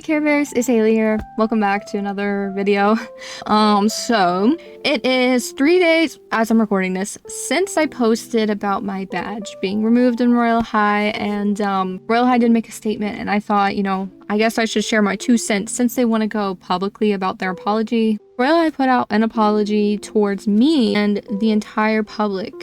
Care Bears, it's Haley here. Welcome back to another video. So it is 3 days as I'm recording this since I posted about my badge being removed in Royale High, and Royale High did make a statement, and I thought, I guess I should share my 2 cents since they want to go publicly about their apology. Royale High put out an apology towards me and the entire public,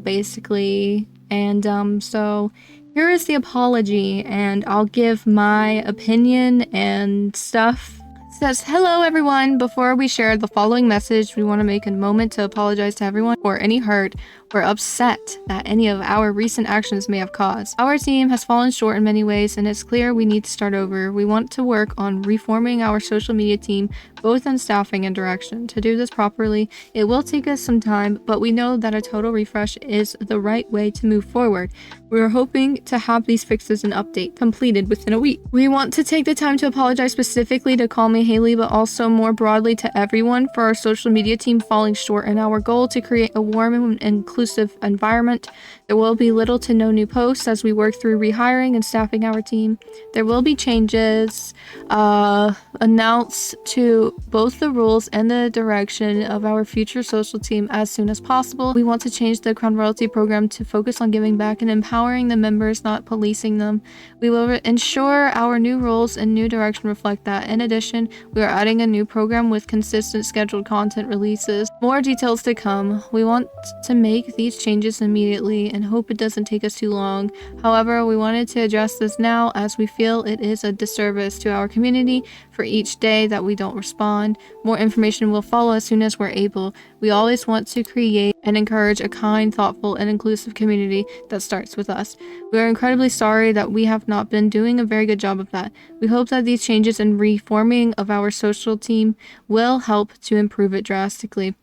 basically, and so here is the apology, and I'll give my opinion and stuff. It says, "Hello everyone, before we share the following message, we want to make a moment to apologize to everyone for any hurt or upset that any of our recent actions may have caused. Our team has fallen short in many ways, and it's clear we need to start over. We want to work on reforming our social media team, both in staffing and direction. To do this properly, it will take us some time, but we know that a total refresh is the right way to move forward. We are hoping to have these fixes and update completed within a week. We want to take the time to apologize specifically to CALLMEHHALEY, but also more broadly to everyone for our social media team falling short in our goal to create a warm and inclusive environment. There will be little to no new posts as we work through rehiring and staffing our team. There will be changes announced to both the rules and the direction of our future social team as soon as possible. We want to change the Crown Royalty program to focus on giving back and empowering the members, not policing them. We will ensure our new rules and new direction reflect that. In addition, we are adding a new program with consistent scheduled content releases. More details to come. We want to make these changes immediately and hope it doesn't take us too long. However, we wanted to address this now as we feel it is a disservice to our community for each day that we don't respond. More information will follow as soon as we're able. We always want to create and encourage a kind, thoughtful, and inclusive community that starts with us. We are incredibly sorry that we have not been doing a very good job of that. We hope that these changes and reforming of our social team will help to improve it drastically."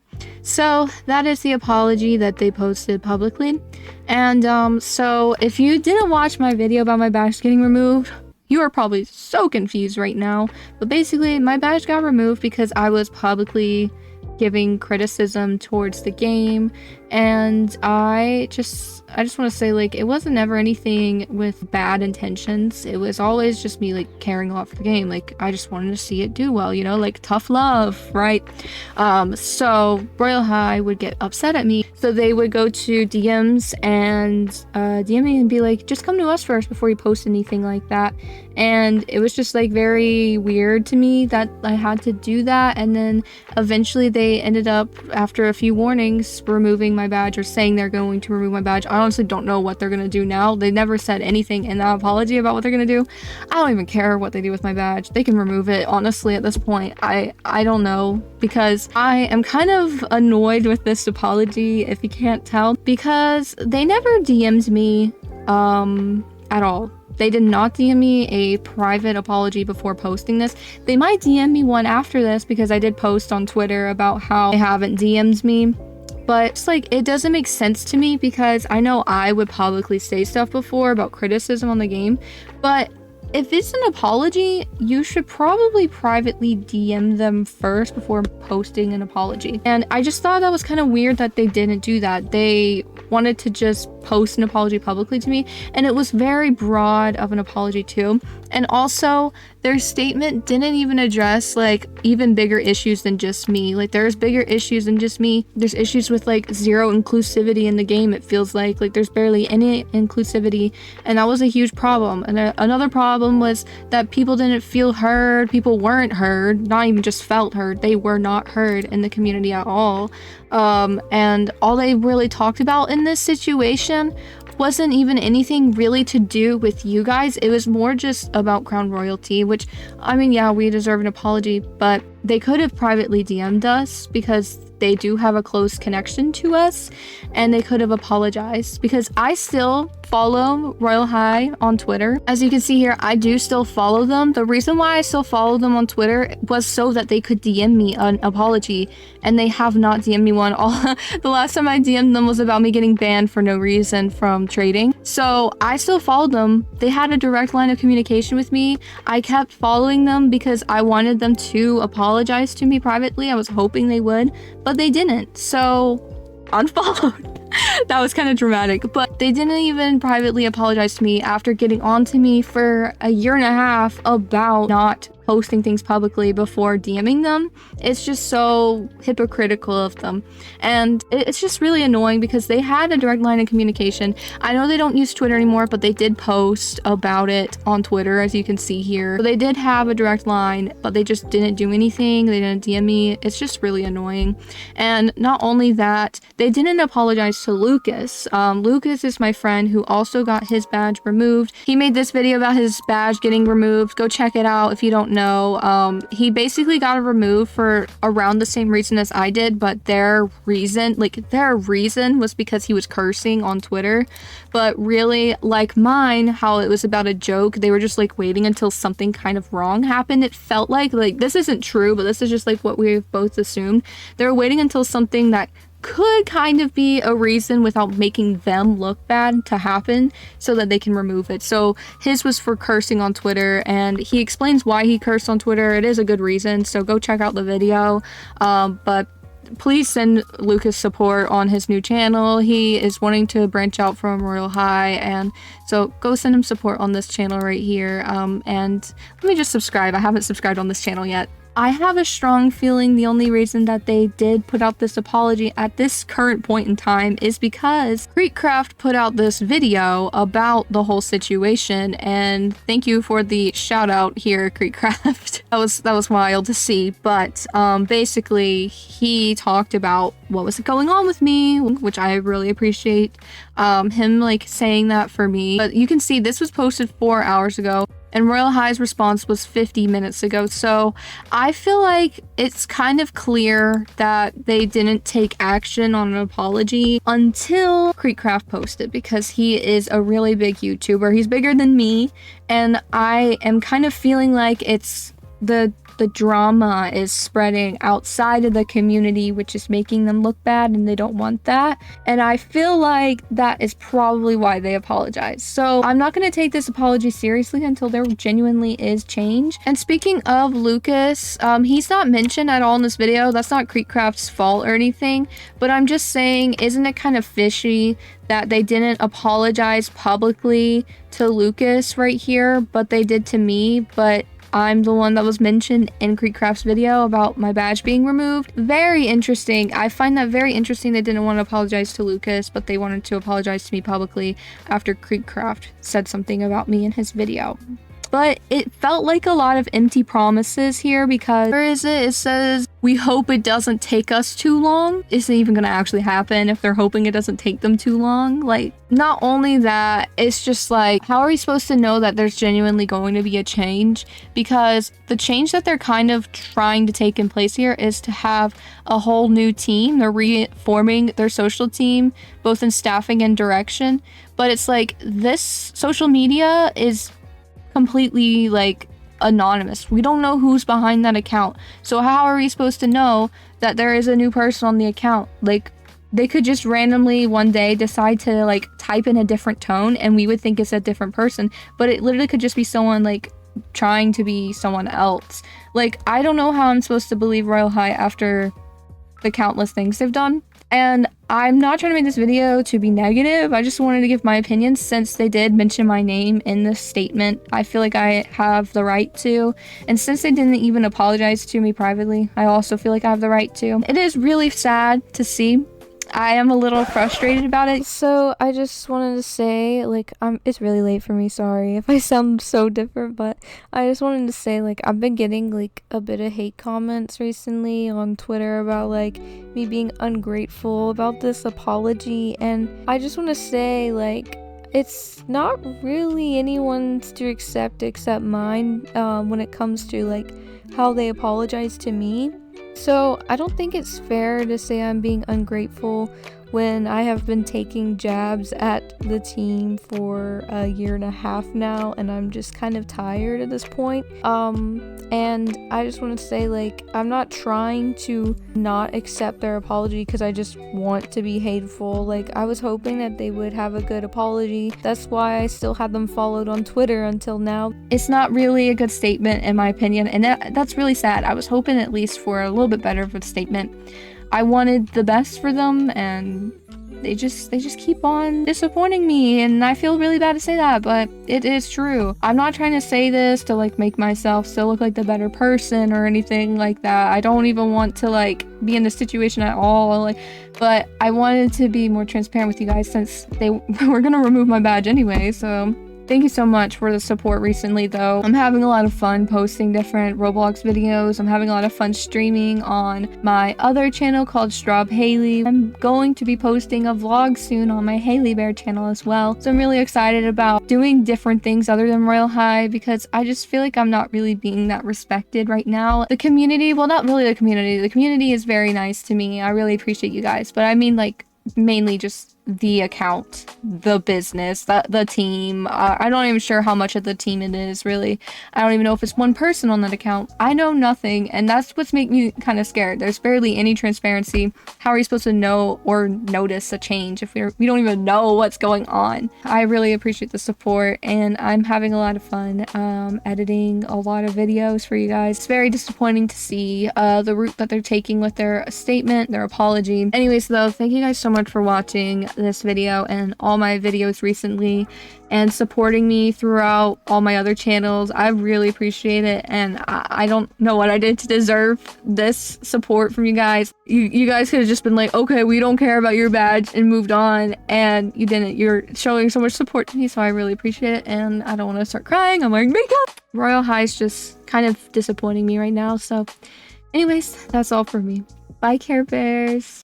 So that is the apology that they posted publicly. And so if you didn't watch my video about my badge getting removed, you are probably so confused right now. But basically, my badge got removed because I was publicly giving criticism towards the game, and I just want to say, it wasn't ever anything with bad intentions. It was always just me caring a lot for the game. I just wanted to see it do well, tough love, right? So Royale High would get upset at me, so they would go to DMs and DM me and be like, just come to us first before you post anything like that. And it was just very weird to me that I had to do that. And then eventually they ended up, after a few warnings, removing my badge, or saying they're going to remove my badge. I honestly don't know what they're going to do now. They never said anything in that apology about what they're going to do. I don't even care what they do with my badge. They can remove it, honestly, at this point. I don't know, because I am kind of annoyed with this apology, if you can't tell, because they never DM'd me at all. They did not DM me a private apology before posting this. They might DM me one after this, because I did post on Twitter about how they haven't DM'd me. But it's it doesn't make sense to me, because I know I would publicly say stuff before about criticism on the game, but if it's an apology, you should probably privately DM them first before posting an apology. And I just thought that was kind of weird that they didn't do that. They wanted to just post an apology publicly to me, and it was very broad of an apology too. And also, their statement didn't even address even bigger issues than just me. There's bigger issues than just me. There's issues with zero inclusivity in the game. It feels like there's barely any inclusivity, and that was a huge problem. And another problem was that people didn't feel heard. People weren't heard, not even just felt heard. They were not heard in the community at all. And all they really talked about in this situation wasn't even anything really to do with you guys. It was more just about Crown Royalty, which, yeah, we deserve an apology, but they could have privately DM'd us, because they do have a close connection to us, and they could have apologized, because I still follow Royale High on Twitter. As you can see here, I do still follow them. The reason why I still follow them on Twitter was so that they could DM me an apology, and they have not DM'd me one. The last time I DM'd them was about me getting banned for no reason from trading. So I still followed them. They had a direct line of communication with me. I kept following them because I wanted them to apologize to me privately. I was hoping they would, but they didn't. So unfollowed. That was kind of dramatic, but they didn't even privately apologize to me after getting on to me for a year and a half about not posting things publicly before DMing them. It's just so hypocritical of them, and it's just really annoying because they had a direct line of communication. I know they don't use Twitter anymore, but they did post about it on Twitter, as you can see here. So they did have a direct line, but they just didn't do anything. They didn't DM me. It's just really annoying. And not only that, they didn't apologize to Lucas. Lucas is my friend who also got his badge removed. He made this video about his badge getting removed. Go check it out if you don't know. He basically got it removed for around the same reason as I did, but their reason was because he was cursing on Twitter. But really, like mine, how it was about a joke, they were just like waiting until something kind of wrong happened. It felt like this isn't true, but this is just like what we've both assumed. They were waiting until something that could kind of be a reason without making them look bad to happen so that they can remove it. So his was for cursing on Twitter, and he explains why he cursed on Twitter. It is a good reason, so go check out the video. But please send Lucas support on his new channel. He is wanting to branch out from Royale High, and so go send him support on this channel right here. And let me just subscribe. I haven't subscribed on this channel yet. I have a strong feeling the only reason that they did put out this apology at this current point in time is because 𝘾𝙧𝙚𝙙𝙪 put out this video about the whole situation, and thank you for the shout out here, 𝘾𝙧𝙚𝙀. That was wild to see, but basically he talked about what was going on with me, which I really appreciate him like saying that for me. But you can see this was posted 4 hours ago, and Royale High's response was 50 minutes ago. So I feel like it's kind of clear that they didn't take action on an apology until 𝘾𝙧𝙚𝙀 posted, because he is a really big YouTuber. He's bigger than me, and I am kind of feeling like it's the drama is spreading outside of the community, which is making them look bad, and they don't want that. And I feel like that is probably why they apologize. So I'm not going to take this apology seriously until there genuinely is change. And speaking of Lucas, he's not mentioned at all in this video. That's not 𝘾𝙧𝙚𝙀's fault or anything, but I'm just saying, isn't it kind of fishy that they didn't apologize publicly to Lucas right here, but they did to me? But I'm the one that was mentioned in 𝘾𝙧𝙚𝙀's video about my badge being removed. Very interesting. I find that very interesting. They didn't want to apologize to Lucas, but they wanted to apologize to me publicly after 𝘾𝙧𝙚𝙀 said something about me in his video. But it felt like a lot of empty promises here, because where is it? It says, we hope it doesn't take us too long. Is it even gonna actually happen if they're hoping it doesn't take them too long? Like, not only that, it's just like, how are we supposed to know that there's genuinely going to be a change? Because the change that they're kind of trying to take in place here is to have a whole new team. They're reforming their social team, both in staffing and direction. But it's like, this social media is completely like anonymous. We don't know who's behind that account. So how are we supposed to know that there is a new person on the account? Like, they could just randomly one day decide to like type in a different tone, and we would think it's a different person, but it literally could just be someone like trying to be someone else. Like, I don't know how I'm supposed to believe Royale High after the countless things they've done. And I'm not trying to make this video to be negative. I just wanted to give my opinion since they did mention my name in this statement. I feel like I have the right to. And since they didn't even apologize to me privately, I also feel like I have the right to. It is really sad to see. I am a little frustrated about it. So I just wanted to say, like, it's really late for me, sorry if I sound so different, but I just wanted to say, like, I've been getting like a bit of hate comments recently on Twitter about like me being ungrateful about this apology, and I just want to say, like, it's not really anyone's to accept except mine when it comes to like how they apologize to me. So I don't think it's fair to say I'm being ungrateful when I have been taking jabs at the team for a year and a half now, and I'm just kind of tired at this point. And I just want to say, like, I'm not trying to not accept their apology because I just want to be hateful. Like, I was hoping that they would have a good apology. That's why I still had them followed on Twitter until now. It's not really a good statement in my opinion, and that's really sad. I was hoping at least for a little bit better of a statement. I wanted the best for them, and they just keep on disappointing me, and I feel really bad to say that, but it is true. I'm not trying to say this to like make myself still look like the better person or anything like that. I don't even want to like be in this situation at all, like, but I wanted to be more transparent with you guys since they were gonna remove my badge anyway. So thank you so much for the support recently, though. I'm having a lot of fun posting different Roblox videos. I'm having a lot of fun streaming on my other channel called 𝘾𝙧𝙚𝙪𝙩. I'm going to be posting a vlog soon on my Haley Bear channel as well. So I'm really excited about doing different things other than Royale High, because I just feel like I'm not really being that respected right now. The community, well, not really the community is very nice to me. I really appreciate you guys, but I mean like mainly just the account, the business, the team. I'm not even sure how much of the team it is, really. I don't even know if it's one person on that account. I know nothing, and that's what's making me kind of scared. There's barely any transparency. How are you supposed to know or notice a change if we don't even know what's going on? I really appreciate the support, and I'm having a lot of fun editing a lot of videos for you guys. It's very disappointing to see the route that they're taking with their statement, their apology. Anyways, though, thank you guys so much for watching this video and all my videos recently, and supporting me throughout all my other channels. I really appreciate it, and I don't know what I did to deserve this support from you guys. You guys could have just been like, okay, we don't care about your badge, and moved on, and you didn't. You're showing so much support to me, so I really appreciate it, and I don't want to start crying. I'm wearing makeup. Royale High is just kind of disappointing me right now, so anyways, that's all for me. Bye, Care Bears.